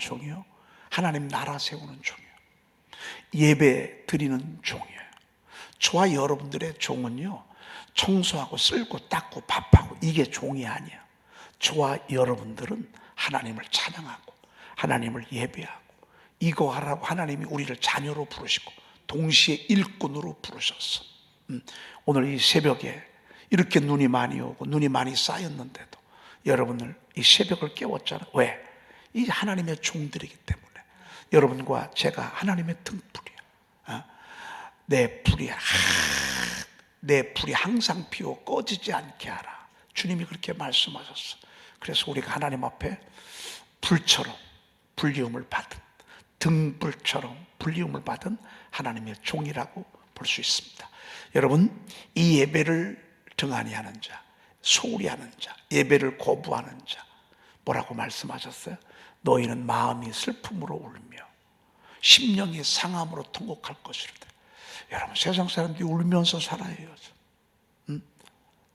종이요? 하나님 나라 세우는 종이요. 예배 드리는 종이에요. 저와 여러분들의 종은요, 청소하고 쓸고 닦고 밥하고 이게 종이 아니야. 저와 여러분들은 하나님을 찬양하고 하나님을 예배하고 이거 하라고 하나님이 우리를 자녀로 부르시고 동시에 일꾼으로 부르셨어. 오늘 이 새벽에 이렇게 눈이 많이 오고 눈이 많이 쌓였는데도 여러분을 이 새벽을 깨웠잖아요. 왜? 이 하나님의 종들이기 때문에. 여러분과 제가 하나님의 등불이야. 내 불이 항상 피워 꺼지지 않게 하라. 주님이 그렇게 말씀하셨어. 그래서 우리가 하나님 앞에 불처럼 불리움을 받은, 등불처럼 불리움을 받은 하나님의 종이라고 볼 수 있습니다. 여러분, 이 예배를 등한히 하는 자, 소홀히 하는 자, 예배를 거부하는 자, 뭐라고 말씀하셨어요? 너희는 마음이 슬픔으로 울며 심령이 상함으로 통곡할 것이로다. 여러분, 세상 사람들이 울면서 살아요.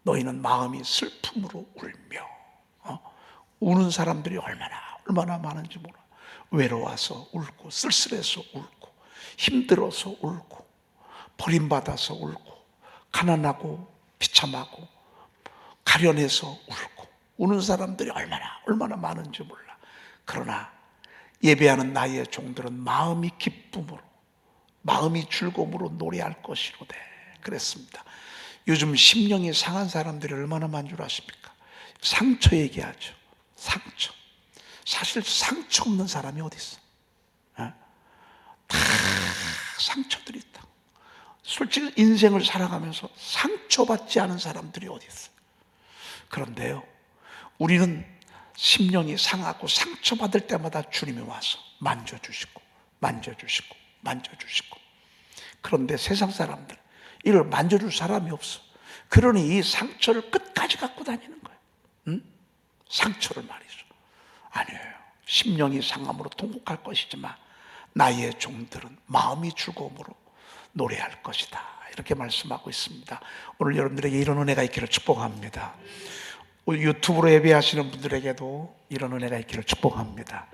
너희는 마음이 슬픔으로 울며. 우는 사람들이 얼마나 많은지 몰라. 외로워서 울고, 쓸쓸해서 울고, 힘들어서 울고, 버림받아서 울고, 가난하고 비참하고 가련해서 울고, 우는 사람들이 얼마나 많은지 몰라. 그러나 예배하는 나의 종들은 마음이 기쁨으로, 마음이 즐거움으로 노래할 것이로되 그랬습니다. 요즘 심령이 상한 사람들이 얼마나 많은 줄 아십니까? 상처 얘기하죠. 상처. 사실 상처 없는 사람이 어디 있어? 다 상처들이 있다. 솔직히 인생을 살아가면서 상처받지 않은 사람들이 어디 있어? 그런데요, 우리는 심령이 상하고 상처받을 때마다 주님이 와서 만져주시고 그런데 세상 사람들 이걸 만져줄 사람이 없어. 그러니 이 상처를 끝까지 갖고 다니는 거예요. 상처를 말이죠. 아니에요. 심령이 상함으로 통곡할 것이지만 나의 종들은 마음이 즐거움으로 노래할 것이다. 이렇게 말씀하고 있습니다. 오늘 여러분들에게 이런 은혜가 있기를 축복합니다. 유튜브로 예배하시는 분들에게도 이런 은혜가 있기를 축복합니다.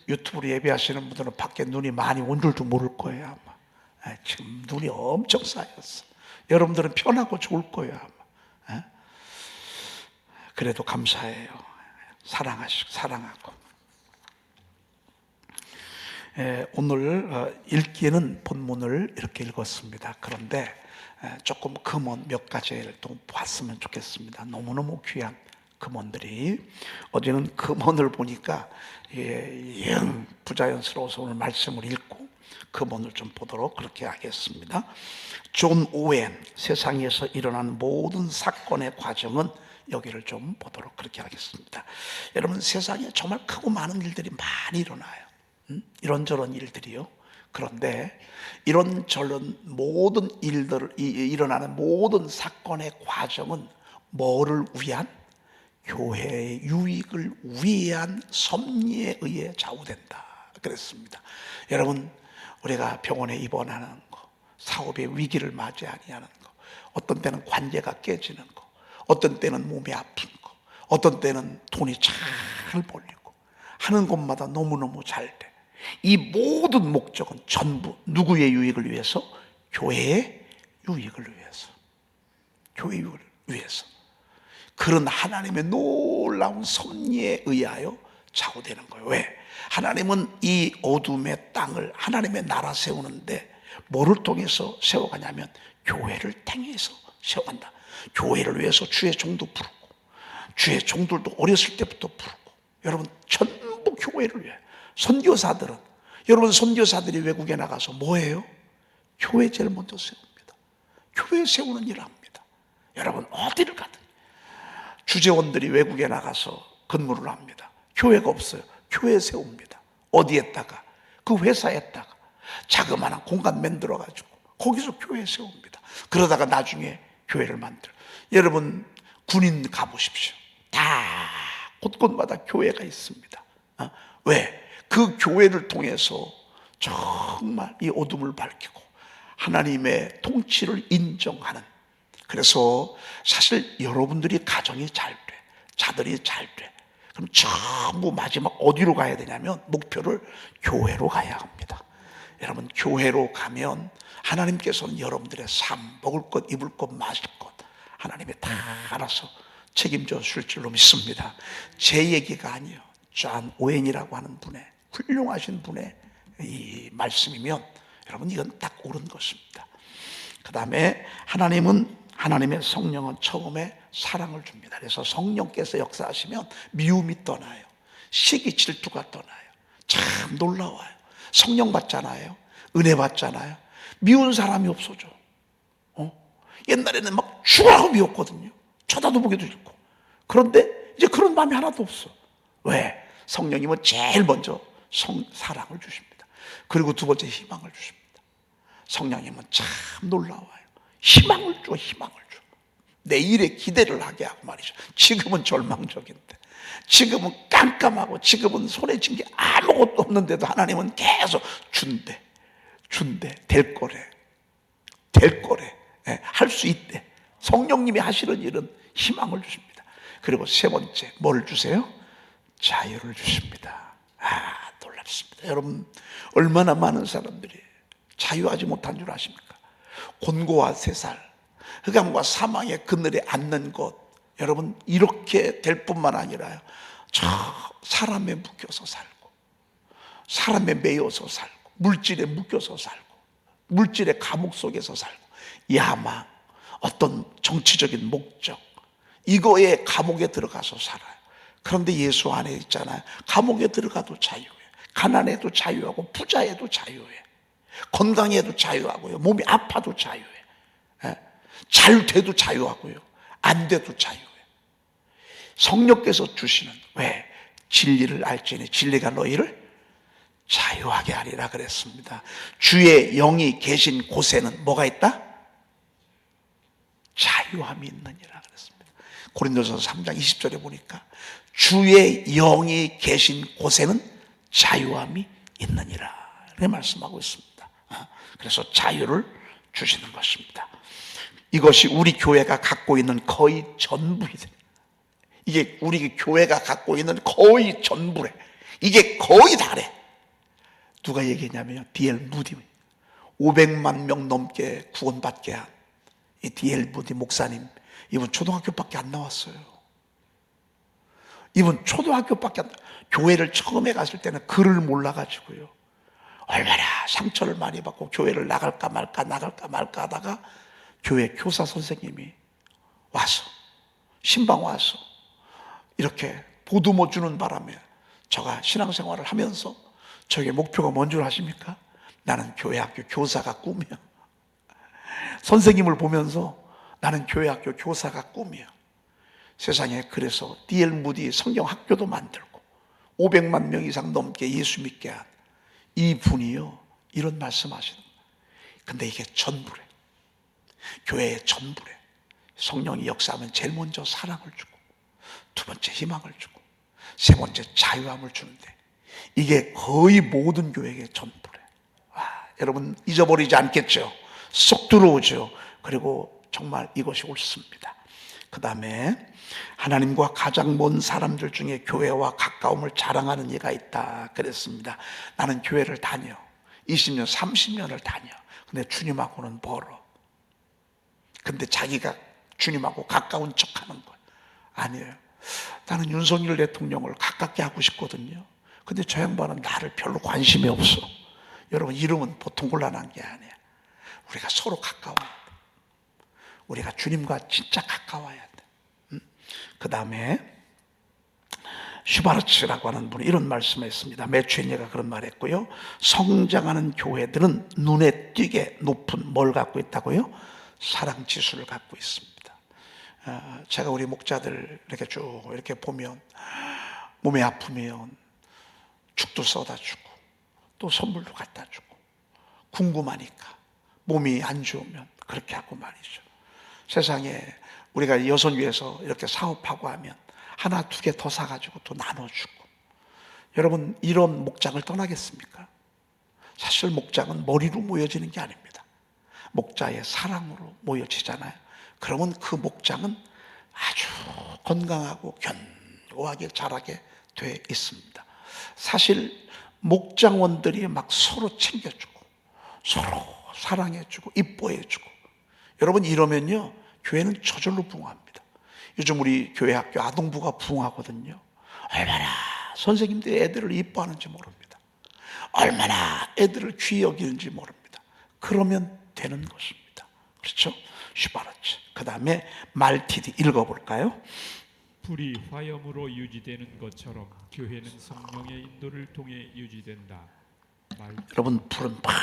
유튜브로 예배하시는 분들은 밖에 눈이 많이 온 줄도 모를 거예요, 아마. 지금 눈이 엄청 쌓였어. 여러분들은 편하고 좋을 거예요, 아마. 그래도 감사해요. 사랑하고. 오늘 읽기에는 본문을 이렇게 읽었습니다. 그런데 조금 금언 몇 가지를 또 봤으면 좋겠습니다. 너무너무 귀한 금언들이. 어제는 금언을 보니까 영 부자연스러워서 오늘 말씀을 읽고 금언을 좀 보도록 그렇게 하겠습니다. 존 오웬, 세상에서 일어난 모든 사건의 과정은, 여기를 좀 보도록 그렇게 하겠습니다. 여러분, 세상에 정말 크고 많은 일들이 많이 일어나요. 이런저런 일들이요. 그런데 이런저런 모든 일들, 일어나는 모든 사건의 과정은 뭐를 위한? 교회의 유익을 위한 섭리에 의해 좌우된다 그랬습니다. 여러분, 우리가 병원에 입원하는 거, 사업의 위기를 맞이 아니하는 거, 어떤 때는 관계가 깨지는 거, 어떤 때는 몸이 아픈 거, 어떤 때는 돈이 잘 벌리고 하는 것마다 너무너무 잘 돼. 이 모든 목적은 전부 누구의 유익을 위해서? 교회의 유익을 위해서. 교회의 유익을 위해서. 그런 하나님의 놀라운 섭리에 의하여 좌우되는 거예요. 왜? 하나님은 이 어둠의 땅을 하나님의 나라 세우는데 뭐를 통해서 세워가냐면 교회를 통해서 세워간다. 교회를 위해서 주의 종도 부르고, 주의 종들도 어렸을 때부터 부르고, 여러분 전부 교회를 위해. 선교사들은, 여러분 선교사들이 외국에 나가서 뭐해요? 교회 제일 먼저 세웁니다. 교회 세우는 일을 합니다. 여러분 어디를 가든 주재원들이 외국에 나가서 근무를 합니다. 교회가 없어요. 교회 세웁니다. 어디에다가? 그 회사에다가 자그마한 공간 만들어가지고 거기서 교회 세웁니다. 그러다가 나중에 교회를 만들어. 여러분 군인 가보십시오. 다 곳곳마다 교회가 있습니다. 왜? 그 교회를 통해서 정말 이 어둠을 밝히고 하나님의 통치를 인정하는. 그래서 사실 여러분들이 가정이 잘 돼, 자들이 잘 돼, 그럼 전부 마지막 어디로 가야 되냐면 목표를 교회로 가야 합니다. 여러분, 교회로 가면 하나님께서는 여러분들의 삶, 먹을 것, 입을 것, 마실 것 하나님이 다 알아서 책임져 줄 줄로 믿습니다. 제 얘기가 아니에요. 존 오웬이라고 하는 분의, 훌륭하신 분의 이 말씀이면 여러분, 이건 딱 옳은 것입니다. 그 다음에 하나님의 성령은 처음에 사랑을 줍니다. 그래서 성령께서 역사하시면 미움이 떠나요. 시기 질투가 떠나요. 참 놀라워요. 성령 받잖아요. 은혜 받잖아요. 미운 사람이 없어져. 옛날에는 막 죽으라고 미웠거든요. 쳐다도 보기도 싫고. 그런데 이제 그런 마음이 하나도 없어. 왜? 성령님은 제일 먼저 사랑을 주십니다. 그리고 두 번째 희망을 주십니다. 성령님은 참 놀라워요. 희망을 줘. 내일의 기대를 하게 하고 말이죠. 지금은 절망적인데, 지금은 깜깜하고, 지금은 손에 쥔 게 아무것도 없는데도 하나님은 계속 준대. 될 거래. 할 수 있대. 성령님이 하시는 일은 희망을 주십니다. 그리고 세 번째, 뭘 주세요? 자유를 주십니다. 놀랍습니다. 여러분, 얼마나 많은 사람들이 자유하지 못한 줄 아십니까? 곤고와 쇠살, 흑암과 사망의 그늘에 앉는 것, 여러분, 이렇게 될 뿐만 아니라요, 저 사람에 묶여서 살고, 사람에 매여서 살고, 물질에 묶여서 살고, 물질의 감옥 속에서 살고, 야망, 어떤 정치적인 목적, 이거에 감옥에 들어가서 살아요. 그런데 예수 안에 있잖아요. 감옥에 들어가도 자유해요. 가난해도 자유하고, 부자에도 자유해요. 건강해도 자유하고요. 몸이 아파도 자유해요. 잘 돼도 자유하고요. 안 돼도 자유해요. 성령께서 주시는, 왜? 진리를 알지니 진리가 너희를 자유하게 하리라 그랬습니다. 주의 영이 계신 곳에는 뭐가 있다? 자유함이 있느니라 그랬습니다. 고린도전서 3장 20절에 보니까 주의 영이 계신 곳에는 자유함이 있느니라 이렇게 말씀하고 있습니다. 그래서 자유를 주시는 것입니다. 이것이 우리 교회가 갖고 있는 거의 전부이래. 이게 우리 교회가 갖고 있는 거의 전부래. 이게 거의 다래. 누가 얘기했냐면요, D.L. 무디, 500만 명 넘게 구원받게 한 이 D.L. 무디 목사님, 이분 초등학교밖에 안 나왔어요. 이분 초등학교밖에 안, 교회를 처음에 갔을 때는 글을 몰라가지고요, 얼마나 상처를 많이 받고 교회를 나갈까 말까 하다가 교회 교사 선생님이 와서, 신방 와서 이렇게 보듬어 주는 바람에 제가 신앙생활을 하면서 저게 목표가 뭔 줄 아십니까? 나는 교회 학교 교사가 꿈이야. 선생님을 보면서 나는 교회 학교 교사가 꿈이야. 세상에 그래서 D.L. 무디 성경 학교도 만들고 500만 명 이상 넘게 예수 믿게 한 이 분이요, 이런 말씀하시는 거예요. 근데 이게 전부래. 교회의 전부래. 성령이 역사하면 제일 먼저 사랑을 주고, 두 번째 희망을 주고, 세 번째 자유함을 주는데, 이게 거의 모든 교회의 전부래. 여러분 잊어버리지 않겠죠? 쏙 들어오죠. 그리고 정말 이것이 옳습니다. 그 다음에 하나님과 가장 먼 사람들 중에 교회와 가까움을 자랑하는 이가 있다 그랬습니다. 나는 교회를 다녀 20년 30년을 다녀. 근데 주님하고는 멀어. 근데 자기가 주님하고 가까운 척하는 거예요. 아니에요. 나는 윤석열 대통령을 가깝게 하고 싶거든요. 근데 저 양반은 나를 별로 관심이 없어. 여러분, 이름은 보통 곤란한 게 아니야. 우리가 서로 가까워야 돼. 우리가 주님과 진짜 가까워야 돼. 그 다음에 슈바르츠라고 하는 분이 이런 말씀을 했습니다. 매추에니가 그런 말을 했고요. 성장하는 교회들은 눈에 띄게 높은 뭘 갖고 있다고요? 사랑 지수를 갖고 있습니다. 제가 우리 목자들 이렇게 쭉 이렇게 보면, 몸이 아프면 죽도 써다 주고, 또 선물도 갖다 주고, 궁금하니까 몸이 안 좋으면 그렇게 하고 말이죠. 세상에 우리가 여성 위해서 이렇게 사업하고 하면 하나 두 개 더 사가지고 또 나눠주고. 여러분, 이런 목장을 떠나겠습니까? 사실 목장은 머리로 모여지는 게 아닙니다. 목자의 사랑으로 모여지잖아요. 그러면 그 목장은 아주 건강하고 고하게 자라게 돼 있습니다. 사실 목장원들이 막 서로 챙겨주고 서로 사랑해주고 이뻐해주고, 여러분 이러면요 교회는 저절로 부흥합니다. 요즘 우리 교회 학교 아동부가 부흥하거든요. 얼마나 선생님들이 애들을 이뻐하는지 모릅니다. 얼마나 애들을 귀히 여기는지 모릅니다. 그러면 되는 것입니다. 그렇죠? 슈바르츠. 그 다음에 말티디 읽어볼까요? 불이 화염으로 유지되는 것처럼 교회는 성령의 인도를 통해 유지된다. 여러분 불은 막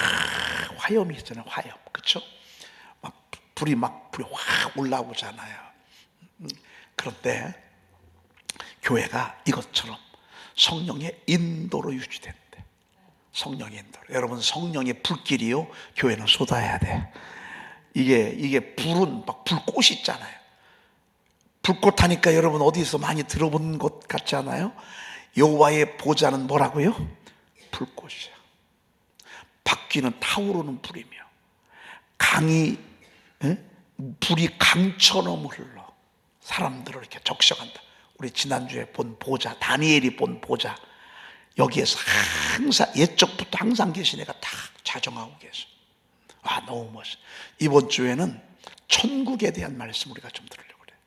화염이 있잖아요. 화염. 그렇죠? 막 불이 확 올라오잖아요. 그런데 교회가 이것처럼 성령의 인도로 유지된대. 성령의 인도로. 여러분 성령의 불길이요 교회는 쏟아야 돼. 이게 불은 막 불꽃이 있잖아요. 불꽃 하니까 여러분 어디서 많이 들어본 것 같지 않아요? 여호와의 보좌는 뭐라고요? 불꽃이야. 바뀌는 타오르는 불이며 강이 불이 강처럼 흘러 사람들을 이렇게 적셔간다. 우리 지난주에 본 보좌, 다니엘이 본 보좌, 여기에서 항상 옛적부터 항상 계신 애가 다 자정하고 계셔. 아, 너무 멋있어. 이번 주에는 천국에 대한 말씀 우리가 좀 들으려고 그래요.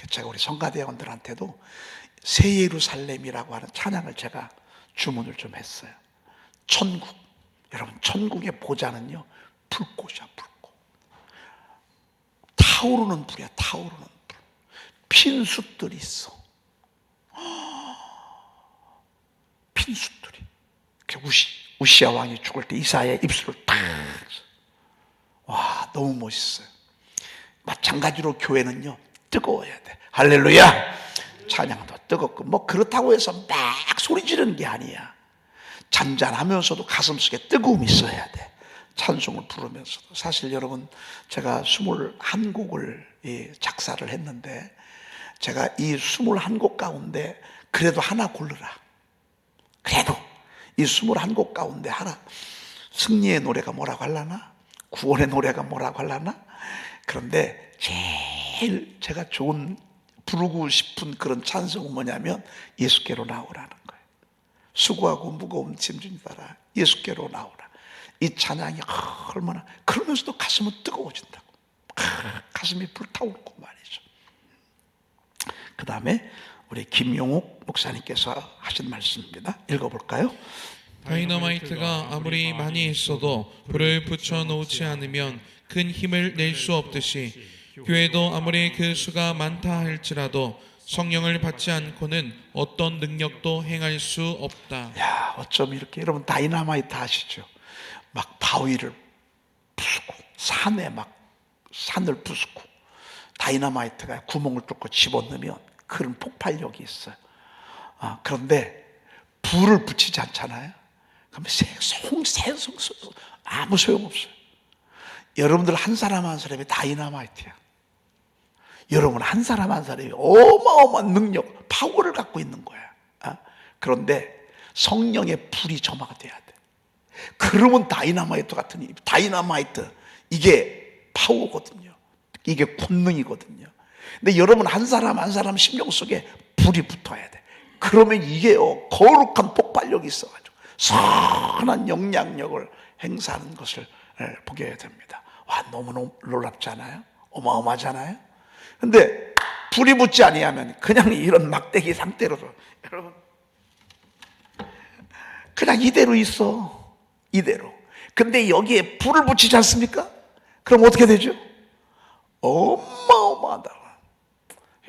제가 우리 성가대원들한테도 새 예루살렘이라고 하는 찬양을 제가 주문을 좀 했어요. 천국. 여러분 천국의 보좌는요 불꽃이야. 불꽃. 타오르는 불이야. 타오르는 불. 핀숫들이 있어. 핀숫들이. 우시야 왕이 죽을 때 이사야의 입술을 탁. 와, 너무 멋있어요. 마찬가지로 교회는요 뜨거워야 돼. 할렐루야. 찬양도 뜨겁고 뭐 그렇다고 해서 막 소리 지르는 게 아니야. 잔잔하면서도 가슴속에 뜨거움이 있어야 돼. 찬송을 부르면서도. 사실 여러분 제가 21곡을 작사를 했는데, 제가 이 21곡 가운데 그래도 하나 고르라. 그래도 이 21곡 가운데 하나, 승리의 노래가 뭐라고 하려나, 구원의 노래가 뭐라고 하려나. 그런데 제일 제가 부르고 싶은 그런 찬송은 뭐냐면 예수께로 나오라는 거예요. 수고하고 무거운 짐진 따라 예수께로 나오라. 이 찬양이 얼마나, 그러면서도 가슴은 뜨거워진다고. 가슴이 불타오르고 말이죠. 그 다음에 우리 김용욱 목사님께서 하신 말씀입니다. 읽어볼까요? 다이너마이트가 아무리 많이 있어도 불을 붙여 놓지 않으면 큰 힘을 낼 수 없듯이, 교회도 아무리 그 수가 많다 할지라도 성령을 받지 않고는 어떤 능력도 행할 수 없다. 야, 어쩜 이렇게, 여러분 다이너마이트 아시죠? 막 바위를 부수고 산을 부수고, 다이너마이트가 구멍을 뚫고 집어넣으면 그런 폭발력이 있어요. 그런데 불을 붙이지 않잖아요. 그러면 아무 소용없어요. 여러분들 한 사람 한 사람이 다이너마이트야. 여러분 한 사람 한 사람이 어마어마한 능력, 파워를 갖고 있는 거야. 그런데 성령의 불이 점화가 돼야 돼. 그러면 다이너마이트 같은, 다이너마이트 이게 파워거든요. 이게 권능이거든요. 근데 여러분 한 사람 한 사람 심령 속에 불이 붙어야 돼. 그러면 이게요 거룩한 폭발력이 있어가지고 선한 영향력을 행사하는 것을 보게 됩니다. 와, 너무 놀랍지 않아요? 어마어마하잖아요? 근데 불이 붙지 아니하면 그냥 이런 막대기 상태로도, 여러분 그냥 이대로 있어. 이대로. 근데 여기에 불을 붙이지 않습니까? 그럼 어떻게 되죠? 어마어마하다.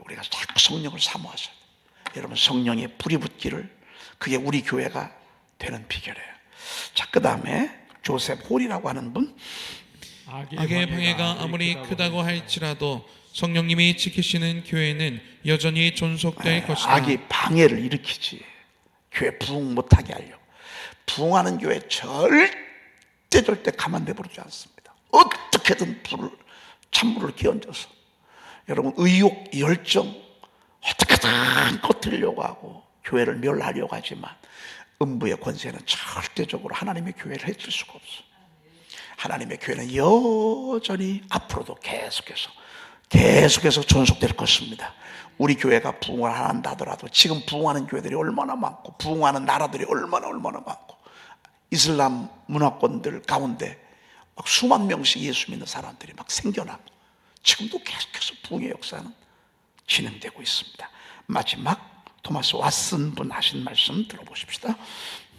우리가 자꾸 성령을 사모하셔야 돼요. 여러분 성령의 불이 붙기를, 그게 우리 교회가 되는 비결이에요. 자, 그 다음에 조셉 홀이라고 하는 분. 악의 방해가 아무리 크다고 할지라도 성령님이 지키시는 교회는 여전히 존속될 것이다. 악이 방해를 일으키지. 교회 부흥 못하게 하려고. 부흥하는 교회 절대 가만 내버리지 않습니다. 어떻게든 찬물을 끼얹어서, 여러분 의욕, 열정 어떻게든 거들려고 하고 교회를 멸하려고 하지만 음부의 권세는 절대적으로 하나님의 교회를 해칠 수가 없어. 하나님의 교회는 여전히 앞으로도 계속해서 계속해서 존속될 것입니다. 우리 교회가 부흥을 안 한다더라도 지금 부흥하는 교회들이 얼마나 많고 부흥하는 나라들이 얼마나 많고 이슬람 문화권들 가운데 막 수만 명씩 예수 믿는 사람들이 막 생겨나고 지금도 계속해서 부흥의 역사는 진행되고 있습니다. 마지막 토마스 왓슨 분 하신 말씀 들어보십시다.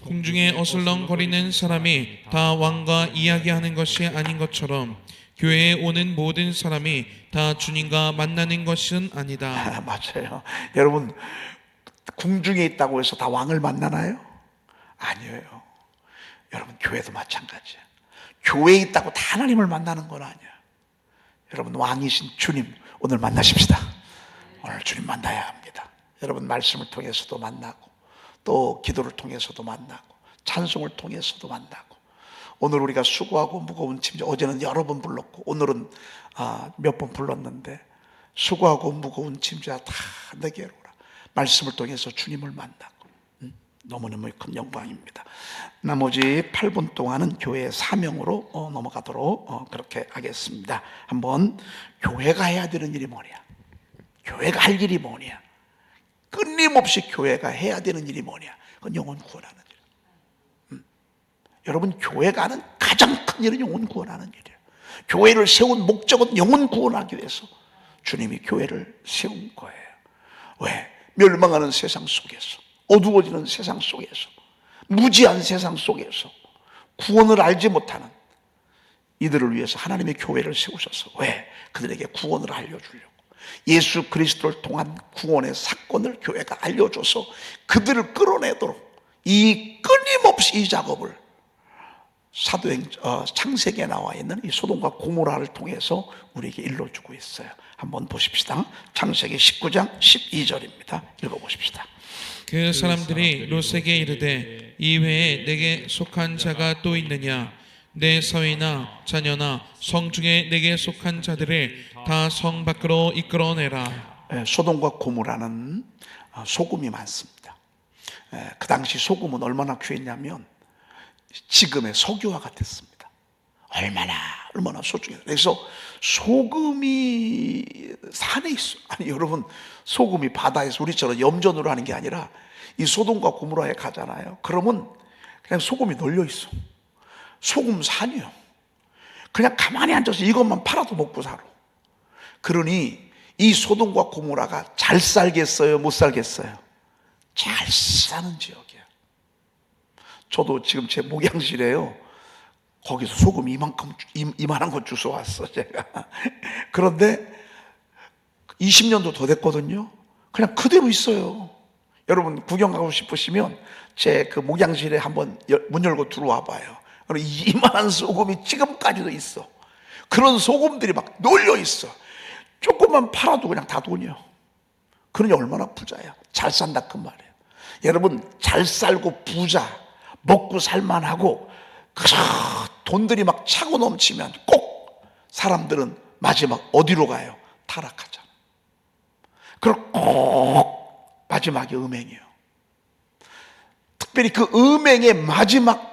공중에 어슬렁거리는 사람이 다 왕과 이야기하는 것이 아닌 것처럼 교회에 오는 모든 사람이 다 주님과 만나는 것은 아니다. 맞아요. 여러분, 궁중에 있다고 해서 다 왕을 만나나요? 아니에요. 여러분, 교회도 마찬가지예요. 교회에 있다고 다 하나님을 만나는 건 아니야. 여러분, 왕이신 주님 오늘 만나십시다. 오늘 주님 만나야 합니다. 여러분, 말씀을 통해서도 만나고 또 기도를 통해서도 만나고 찬송을 통해서도 만나고 오늘 우리가 수고하고 무거운 짐, 어제는 여러 번 불렀고 오늘은 몇 번 불렀는데 수고하고 무거운 짐자 다 내게로 오라. 말씀을 통해서 주님을 만나고 너무너무 큰 영광입니다. 나머지 8분 동안은 교회의 사명으로 넘어가도록 그렇게 하겠습니다. 한번 교회가 해야 되는 일이 뭐냐, 교회가 할 일이 뭐냐, 끊임없이 교회가 해야 되는 일이 뭐냐, 그건 영혼 구원하는 일. 여러분, 교회가 하는 가장 큰 일은 영혼 구원하는 일이에요. 교회를 세운 목적은 영혼 구원하기 위해서 주님이 교회를 세운 거예요. 왜? 멸망하는 세상 속에서, 어두워지는 세상 속에서, 무지한 세상 속에서 구원을 알지 못하는 이들을 위해서 하나님의 교회를 세우셔서, 왜? 그들에게 구원을 알려주려고, 예수 그리스도를 통한 구원의 사건을 교회가 알려줘서 그들을 끌어내도록 이 끊임없이 이 작업을 창세기에 나와 있는 이 소돔과 고모라를 통해서 우리에게 일러주고 있어요. 한번 보십시다. 창세기 19장 12절입니다. 읽어보십시다. 그 사람들이 롯에게 이르되 이외에 내게 속한 자가 또 있느냐? 내 서이나 자녀나 성중에 내게 속한 자들을 다 성 밖으로 이끌어내라. 소돔과 고모라는 소금이 많습니다. 그 당시 소금은 얼마나 귀했냐면 지금의 석유와 같았습니다. 얼마나 소중해요. 그래서 소금이 산에 있어. 아니 여러분, 소금이 바다에서 우리처럼 염전으로 하는 게 아니라 이 소돔과 고모라에 가잖아요. 그러면 그냥 소금이 널려 있어. 소금 산이요. 그냥 가만히 앉아서 이것만 팔아도 먹고 살아. 그러니 이 소돔과 고모라가 잘 살겠어요, 못 살겠어요? 잘 사는 지역이에요. 저도 지금 제 목양실에요, 거기서 소금 이만한 거 주워 왔어 제가. 그런데 20년도 더 됐거든요. 그냥 그대로 있어요. 여러분 구경 가고 싶으시면 제 그 목양실에 한번 문 열고 들어와 봐요. 이만한 소금이 지금까지도 있어. 그런 소금들이 막 널려 있어. 조금만 팔아도 그냥 다 돈이요. 그러니 얼마나 부자야. 잘 산다 그 말이에요. 여러분, 잘 살고 부자, 먹고 살만하고 돈들이 막 차고 넘치면 꼭 사람들은 마지막 어디로 가요? 타락하잖아. 그럼 꼭 마지막이 음행이에요. 특별히 그 음행의 마지막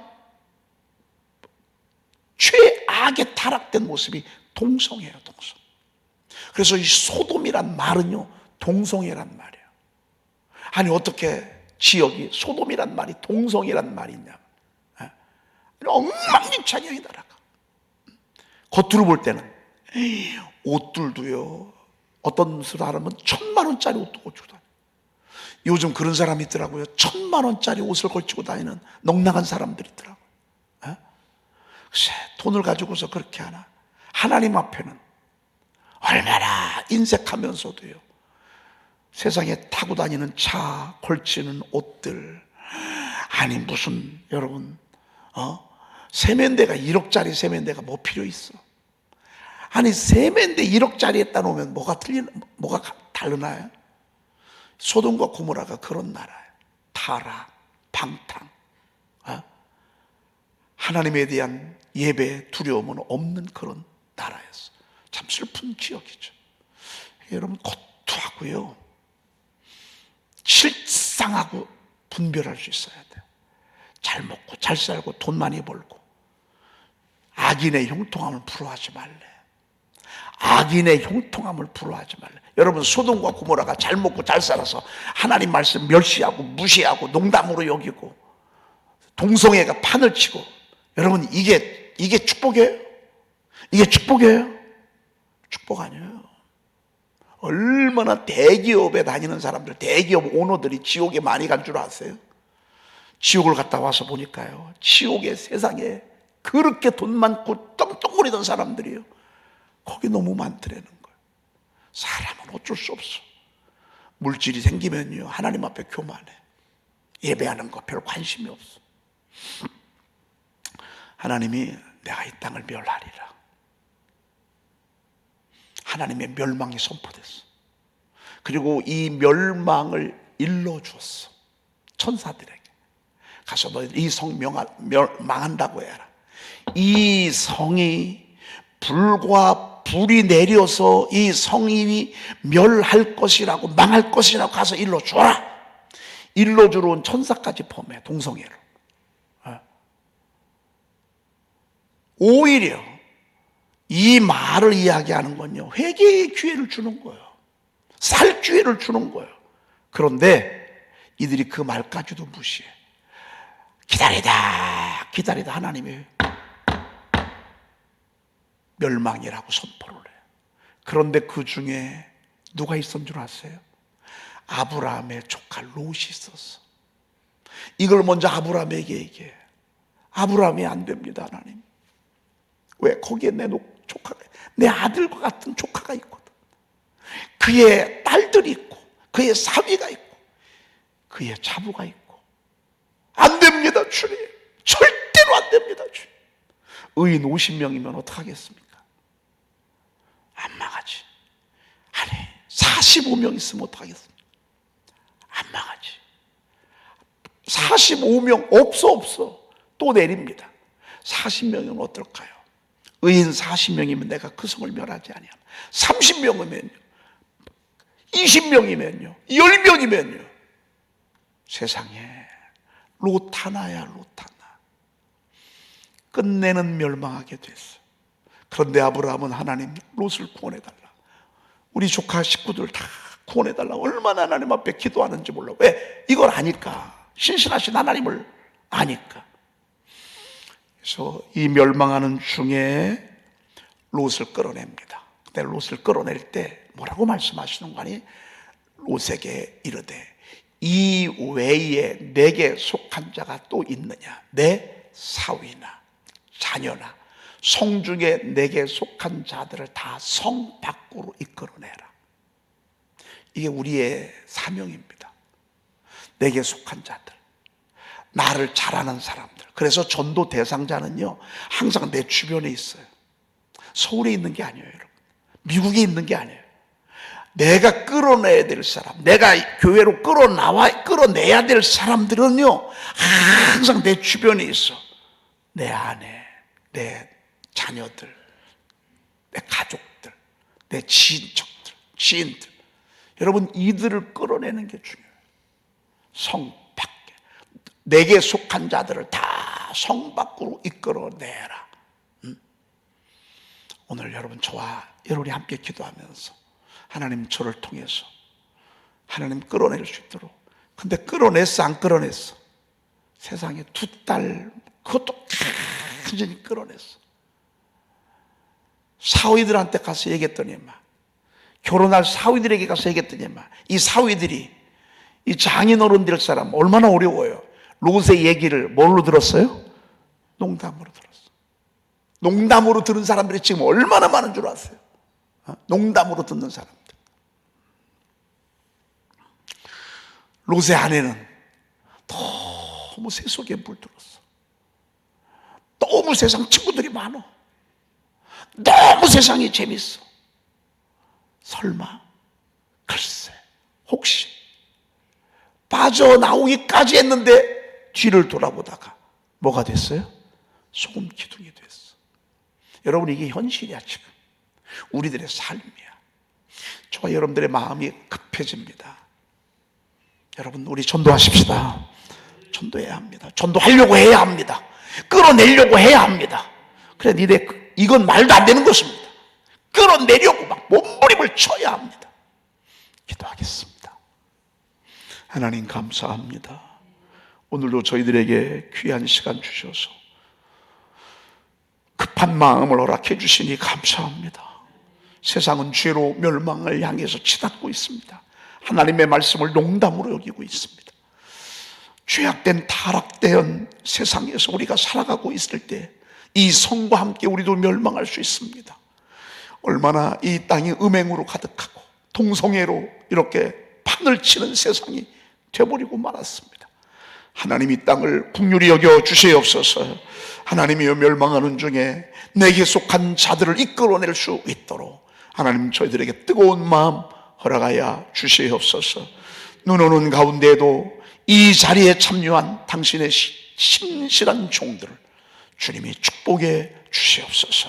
최악의 타락된 모습이 동성이에요, 동성. 그래서 이 소돔이란 말은요, 동성애란 말이에요. 아니 어떻게 지역이 소돔이란 말이 동성애란 말이 있냐? 엉망진창이야 이 나라가. 겉으로 볼 때는 옷들도요, 어떤 사람은 1,000만 원짜리 옷도 걸치고 다녀. 요즘 그런 사람이 있더라고요. 1,000만 원짜리 옷을 걸치고 다니는 넉넉한 사람들이 있더라고요. 글쎄, 돈을 가지고서 그렇게 하나? 하나님 앞에는 얼마나 인색하면서도요, 세상에 타고 다니는 차, 걸치는 옷들, 아니 무슨 여러분 세면대가 1억짜리 세면대가 뭐 필요 있어? 아니 세면대 1억짜리에다 놓으면 뭐가 다르나요? 소돔과 고모라가 그런 나라예요. 타락, 방탕, 하나님에 대한 예배, 두려움은 없는 그런 나라였어. 참 슬픈 지역이죠. 여러분, 고투하고요, 실상하고 분별할 수 있어야 돼요. 잘 먹고 잘 살고 돈 많이 벌고 악인의 형통함을 부러워하지 말래. 악인의 형통함을 부러워하지 말라. 여러분, 소돔과 고모라가 잘 먹고 잘 살아서 하나님 말씀 멸시하고 무시하고 농담으로 여기고 동성애가 판을 치고, 여러분, 이게 축복이에요? 이게 축복이에요? 축복 아니에요. 얼마나 대기업에 다니는 사람들, 대기업 오너들이 지옥에 많이 간 줄 아세요? 지옥을 갔다 와서 보니까요, 지옥의 세상에 그렇게 돈 많고 떵떵거리던 사람들이요, 거기 너무 많더라는 거예요. 사람은 어쩔 수 없어. 물질이 생기면요, 하나님 앞에 교만해. 예배하는 거 별 관심이 없어. 하나님이 내가 이 땅을 멸하리라. 하나님의 멸망이 선포됐어. 그리고 이 멸망을 일러주었어. 천사들에게 가서 너희들 이 성 망한다고 해라. 이 성이 불과 불이 내려서 이 성이 멸할 것이라고, 망할 것이라고 가서 일러주어라. 일러주러 온 천사까지 포함해, 동성애로. 오히려 이 말을 이야기하는 건요, 회개의 기회를 주는 거예요. 살 기회를 주는 거예요. 그런데 이들이 그 말까지도 무시해. 기다리다 하나님이 멸망이라고 선포를 해요. 그런데 그 중에 누가 있었는 줄 아세요? 아브라함의 조카 롯이 있었어. 이걸 먼저 아브라함에게 얘기해. 아브라함이 안 됩니다, 하나님. 왜? 거기에 내 아들과 같은 조카가 있거든. 그의 딸들이 있고, 그의 사위가 있고, 그의 자부가 있고. 안 됩니다, 주님. 절대로 안 됩니다, 주님. 의인 50명이면 어떡하겠습니까? 안 망하지. 아니, 45명 있으면 어떡하겠습니까? 안 망하지. 45명 없어. 또 내립니다. 40명이면 어떨까요? 의인 40명이면 내가 그 성을 멸하지 아니하나. 30명이면요, 20명이면요, 10명이면요. 세상에 롯 하나야, 롯 하나. 끝내는 멸망하게 됐어. 그런데 아브라함은 하나님, 롯을 구원해달라, 우리 조카 식구들 다 구원해달라, 얼마나 하나님 앞에 기도하는지 몰라. 왜? 이걸 아니까. 신실하신 하나님을 아니까. 그래서 이 멸망하는 중에 롯을 끌어냅니다. 근데 롯을 끌어낼 때 뭐라고 말씀하시는 거 아니? 롯에게 이르되 이 외에 내게 속한 자가 또 있느냐? 내 사위나 자녀나 성 중에 내게 속한 자들을 다 성 밖으로 이끌어내라. 이게 우리의 사명입니다. 내게 속한 자들, 나를 잘 아는 사람들. 그래서 전도 대상자는요, 항상 내 주변에 있어요. 서울에 있는 게 아니에요, 여러분. 미국에 있는 게 아니에요. 내가 끌어내야 될 사람, 내가 교회로 끌어내야 될 사람들은요, 항상 내 주변에 있어. 내 아내, 내 자녀들, 내 가족들, 내 지인들. 여러분, 이들을 끌어내는 게 중요해요. 성 밖에. 내게 속한 자들을 다 성 밖으로 이끌어내라. 오늘 여러분, 저와 여러분이 함께 기도하면서 하나님, 저를 통해서 하나님 끌어낼 수 있도록. 근데 끌어냈어, 안 끌어냈어? 세상에 2딸, 그것도 완전히 끌어냈어. 사위들한테 가서 얘기했더니 결혼할 사위들에게 가서 얘기했더니 이 사위들이 이 장인어른 될 사람 얼마나 어려워요. 롯의 얘기를 뭘로 들었어요? 농담으로 들었어. 농담으로 들은 사람들이 지금 얼마나 많은 줄 아세요? 농담으로 듣는 사람들. 롯의 아내는 너무 세속에 물들었어. 너무 세상 친구들이 많아. 너무 세상이 재밌어. 설마, 글쎄, 혹시 빠져나오기까지 했는데 뒤를 돌아보다가 뭐가 됐어요? 소금 기둥이 됐어. 여러분, 이게 현실이야. 지금 우리들의 삶이야. 저와 여러분들의 마음이 급해집니다. 여러분, 우리 전도하십시다. 전도해야 합니다. 전도하려고 해야 합니다. 끌어내려고 해야 합니다. 그래, 이건 말도 안 되는 것입니다. 끌어내려고 막 몸부림을 쳐야 합니다. 기도하겠습니다. 하나님 감사합니다. 오늘도 저희들에게 귀한 시간 주셔서 급한 마음을 허락해 주시니 감사합니다. 세상은 죄로 멸망을 향해서 치닫고 있습니다. 하나님의 말씀을 농담으로 여기고 있습니다. 죄악된 타락된 세상에서 우리가 살아가고 있을 때 이 성과 함께 우리도 멸망할 수 있습니다. 얼마나 이 땅이 음행으로 가득하고 동성애로 이렇게 판을 치는 세상이 되어버리고 말았습니다. 하나님 이 땅을 긍휼히 여겨 주시옵소서. 하나님이여 멸망하는 중에 내게 속한 자들을 이끌어낼 수 있도록 하나님 저희들에게 뜨거운 마음 허락하여 주시옵소서. 눈 오는 가운데에도 이 자리에 참여한 당신의 신실한 종들을 주님이 축복해 주시옵소서.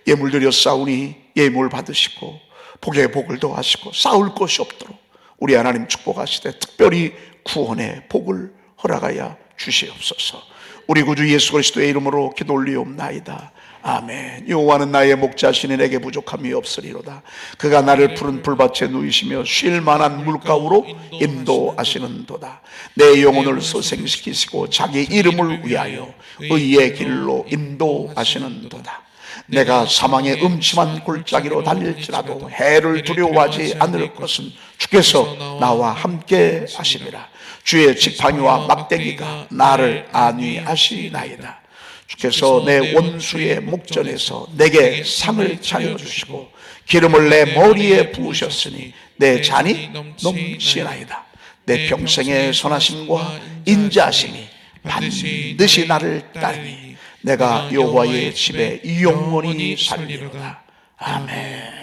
예물 드려 싸우니 예물 받으시고 복에 복을 더하시고 싸울 것이 없도록 우리 하나님 축복하시되 특별히 구원의 복을 허락하여 주시옵소서. 우리 구주 예수 그리스도의 이름으로 기도 올리옵나이다. 아멘. 여호와는 나의 목자시니 내게 부족함이 없으리로다. 그가 나를 푸른 풀밭에 누이시며 쉴 만한 물가로 인도하시는도다. 내 영혼을 소생시키시고 자기 이름을 위하여 의의 길로 인도하시는도다. 내가 사망의 음침한 골짜기로 달릴지라도 해를 두려워하지 않을 것은 주께서 나와 함께 하시리라. 주의 지팡이와 막대기가 나를 안위하시나이다. 주께서 내 원수의 목전에서 내게 상을 차려주시고 기름을 내 머리에 부으셨으니 내 잔이 넘치나이다. 내 평생의 선하심과 인자하심이 반드시 나를 따르니 내가 여호와의 집에 영원히 살리로다. 아멘.